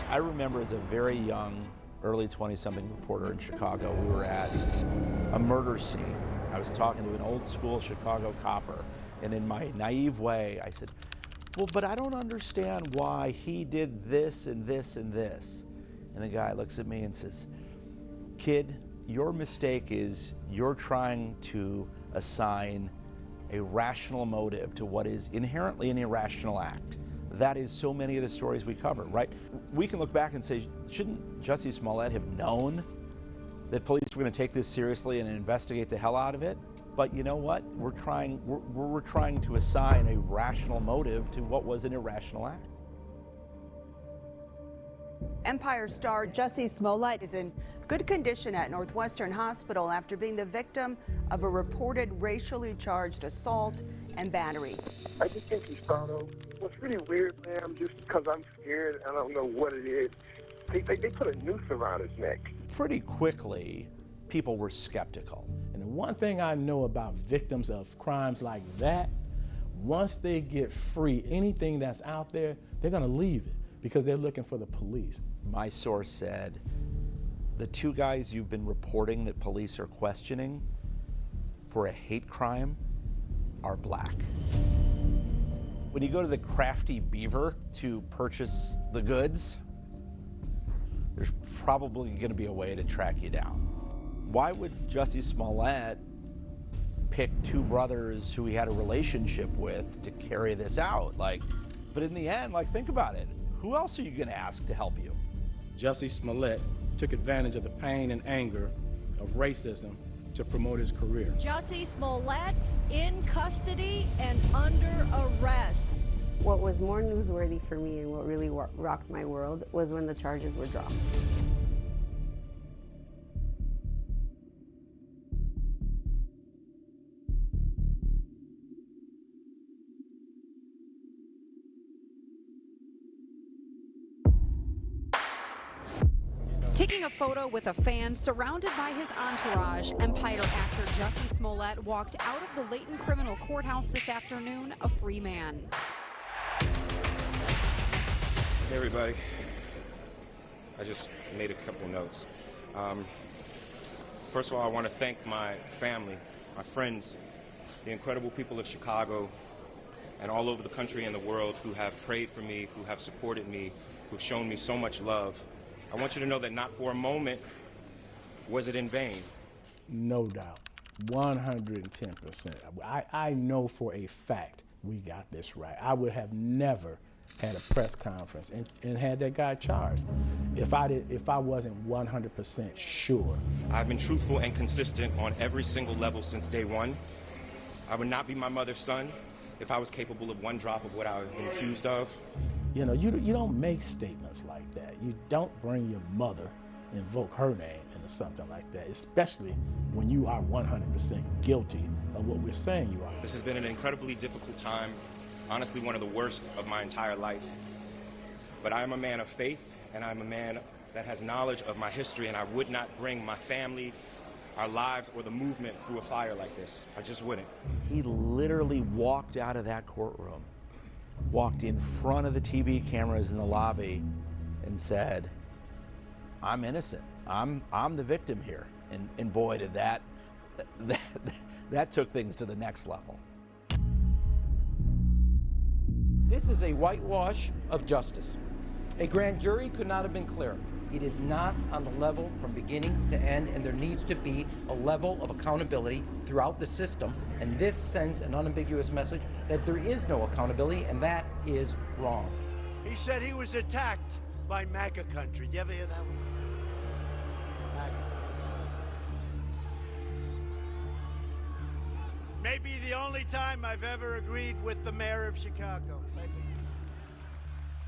I remember as a very young, early 20-something reporter in Chicago, we were at a murder scene. I was talking to an old school Chicago copper, and in my naive way, I said, well, but I don't understand why he did this and this and this. And the guy looks at me and says, kid, your mistake is you're trying to assign a rational motive to what is inherently an irrational act. That is so many of the stories we cover, right? We can look back and say, shouldn't Jussie Smollett have known that police were going to take this seriously and investigate the hell out of it? But you know what? We're trying to assign a rational motive to what was an irrational act. Empire star Jussie Smollett is in good condition at Northwestern Hospital after being the victim of a reported racially charged assault and battery. I just think he startled. What's really weird, ma'am, just because I'm scared, I don't know what it is, they put a noose around his neck. Pretty quickly, people were skeptical. And the one thing I know about victims of crimes like that, once they get free, anything that's out there, they're going to leave it because they're looking for the police. My source said, the two guys you've been reporting that police are questioning for a hate crime are black. When you go to the Crafty Beaver to purchase the goods, there's probably going to be a way to track you down. Why would Jussie Smollett pick two brothers who he had a relationship with to carry this out? But in the end, think about it. Who else are you going to ask to help you? Jussie Smollett took advantage of the pain and anger of racism to promote his career. Jussie Smollett in custody and under arrest. What was more newsworthy for me and what really rocked my world was when the charges were dropped. Taking a photo with a fan surrounded by his entourage, Empire actor Jussie Smollett walked out of the Layton Criminal Courthouse this afternoon a free man. Hey everybody, I just made a couple notes. First of all, I want to thank my family, my friends, the incredible people of Chicago and all over the country and the world who have prayed for me, who have supported me, who've shown me so much love. I want you to know that not for a moment was it in vain. No doubt, 110%. I know for a fact we got this right. I would have never had a press conference and had that guy charged if I wasn't 100% sure. I've been truthful and consistent on every single level since day one. I would not be my mother's son if I was capable of one drop of what I've been accused of. You know, you don't make statements like that. You don't bring your mother, invoke her name into something like that, especially when you are 100% guilty of what we're saying you are. This has been an incredibly difficult time, honestly one of the worst of my entire life. But I am a man of faith, and I'm a man that has knowledge of my history, and I would not bring my family, our lives, or the movement through a fire like this. I just wouldn't. He literally walked out of that courtroom, walked in front of the TV cameras in the lobby and said, I'm innocent. I'm the victim here. And boy, did that took things to the next level. This is a whitewash of justice. A grand jury could not have been clearer. It is not on the level from beginning to end, and there needs to be a level of accountability throughout the system, and this sends an unambiguous message that there is no accountability, and that is wrong. He said he was attacked by MAGA country. Did you ever hear that one? MAGA. Maybe the only time I've ever agreed with the mayor of Chicago. Maybe.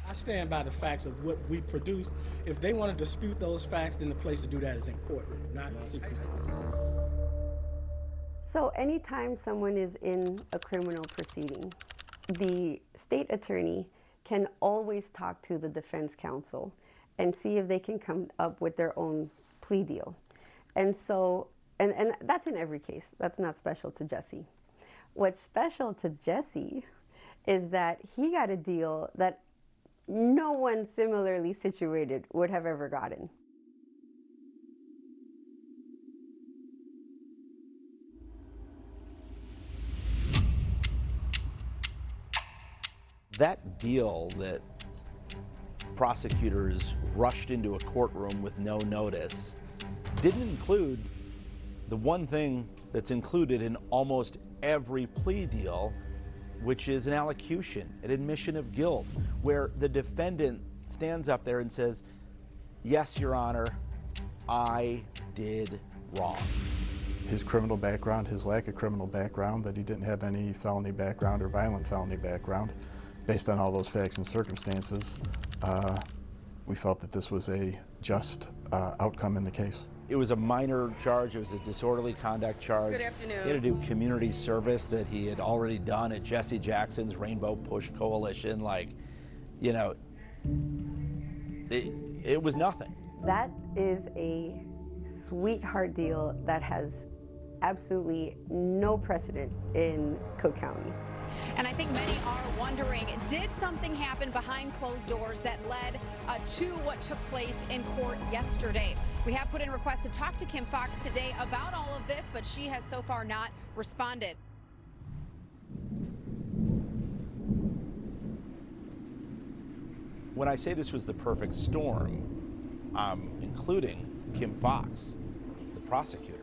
I stand by the facts of what we produced. If they want to dispute those facts, then the place to do that is in court, not secret. So anytime someone is in a criminal proceeding, the state attorney can always talk to the defense counsel and see if they can come up with their own plea deal. And so, and that's in every case. That's not special to Jussie. What's special to Jussie is that he got a deal that no one similarly situated would have ever gotten. That deal that prosecutors rushed into a courtroom with no notice didn't include the one thing that's included in almost every plea deal, which is an allocution, an admission of guilt, where the defendant stands up there and says, "Yes, Your Honor, I did wrong." His criminal background, his lack of criminal background, that he didn't have any felony background or violent felony background, based on all those facts and circumstances, we felt that this was a just outcome in the case. It was a minor charge. It was a disorderly conduct charge. Good afternoon. He had to do community service that he had already done at Jesse Jackson's Rainbow Push Coalition. Like, you know, it was nothing. That is a sweetheart deal that has absolutely no precedent in Cook County. And I think many are wondering, did something happen behind closed doors that led to what took place in court yesterday? We have put in a request to talk to Kim Foxx today about all of this, but she has so far not responded. When I say this was the perfect storm, I'm including Kim Foxx, the prosecutor,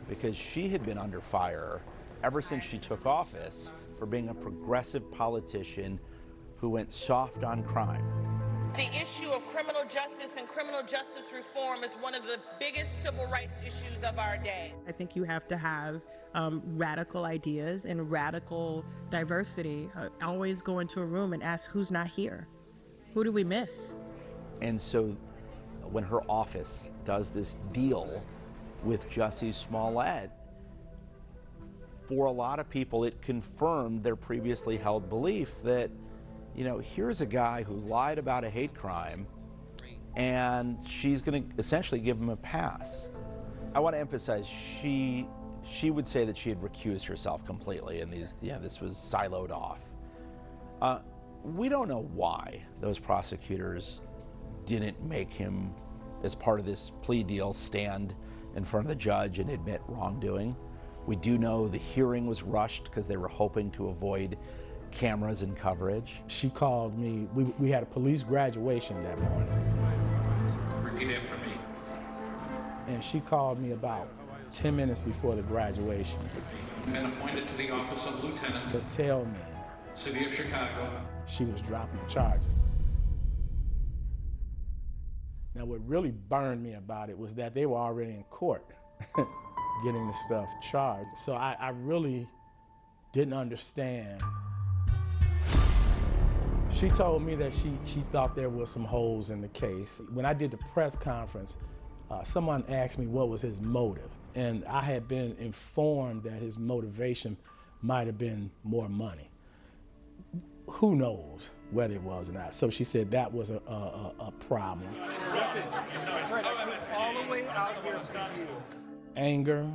because she had been under fire ever since she took office for being a progressive politician who went soft on crime. The issue of criminal justice and criminal justice reform is one of the biggest civil rights issues of our day. I think you have to have radical ideas and radical diversity. Always go into a room and ask who's not here. Who do we miss? And so when her office does this deal with Jussie Smollett, for a lot of people, it confirmed their previously held belief that, you know, here's a guy who lied about a hate crime, and she's going to essentially give him a pass. I want to emphasize, she would say that she had recused herself completely, and this was siloed off. We don't know why those prosecutors didn't make him, as part of this plea deal, stand in front of the judge and admit wrongdoing. We do know the hearing was rushed because they were hoping to avoid cameras and coverage. She called me. We had a police graduation that morning. Repeat after me. And she called me about 10 minutes before the graduation. Been appointed to the office of lieutenant. To tell me. City of Chicago. She was dropping the charges. Now, what really burned me about it was that they were already in court getting the stuff charged. So I really didn't understand. She told me that she thought there were some holes in the case. When I did the press conference, someone asked me what was his motive. And I had been informed that his motivation might have been more money. Who knows whether it was or not. So she said that was a problem. Anger,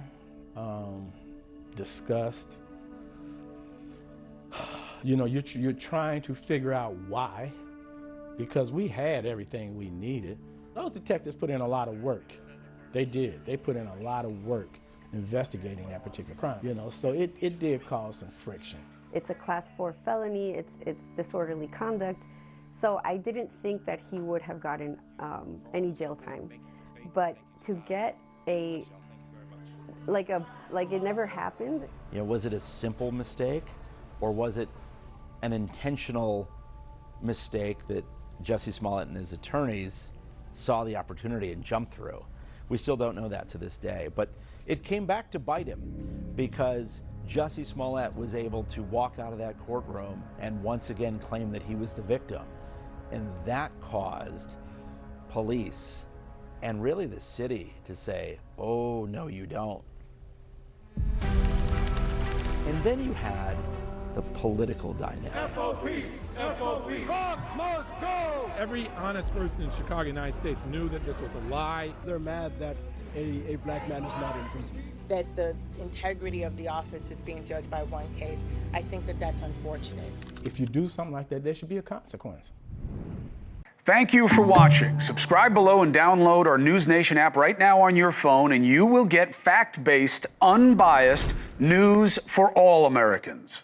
disgust. You know, you're trying to figure out why, because we had everything we needed. Those detectives put in a lot of work. They did. They put in a lot of work investigating that particular crime. You know, so it did cause some friction. It's a class 4 felony, it's disorderly conduct, so I didn't think that he would have gotten any jail time. But to get like it never happened. You know, was it a simple mistake, or was it an intentional mistake that Jussie Smollett and his attorneys saw the opportunity and jumped through? We still don't know that to this day, but it came back to bite him, because Jussie Smollett was able to walk out of that courtroom and once again claim that he was the victim. And that caused police and really the city to say, oh, no, you don't. And then you had the political dynamic. FOP! FOP! Fox must go! Every honest person in Chicago, United States knew that this was a lie. They're mad that a black man is not in prison. That the integrity of the office is being judged by one case, I think that that's unfortunate. If you do something like that, there should be a consequence. Thank you for watching. Subscribe below and download our NewsNation app right now on your phone, and you will get fact-based, unbiased news for all Americans.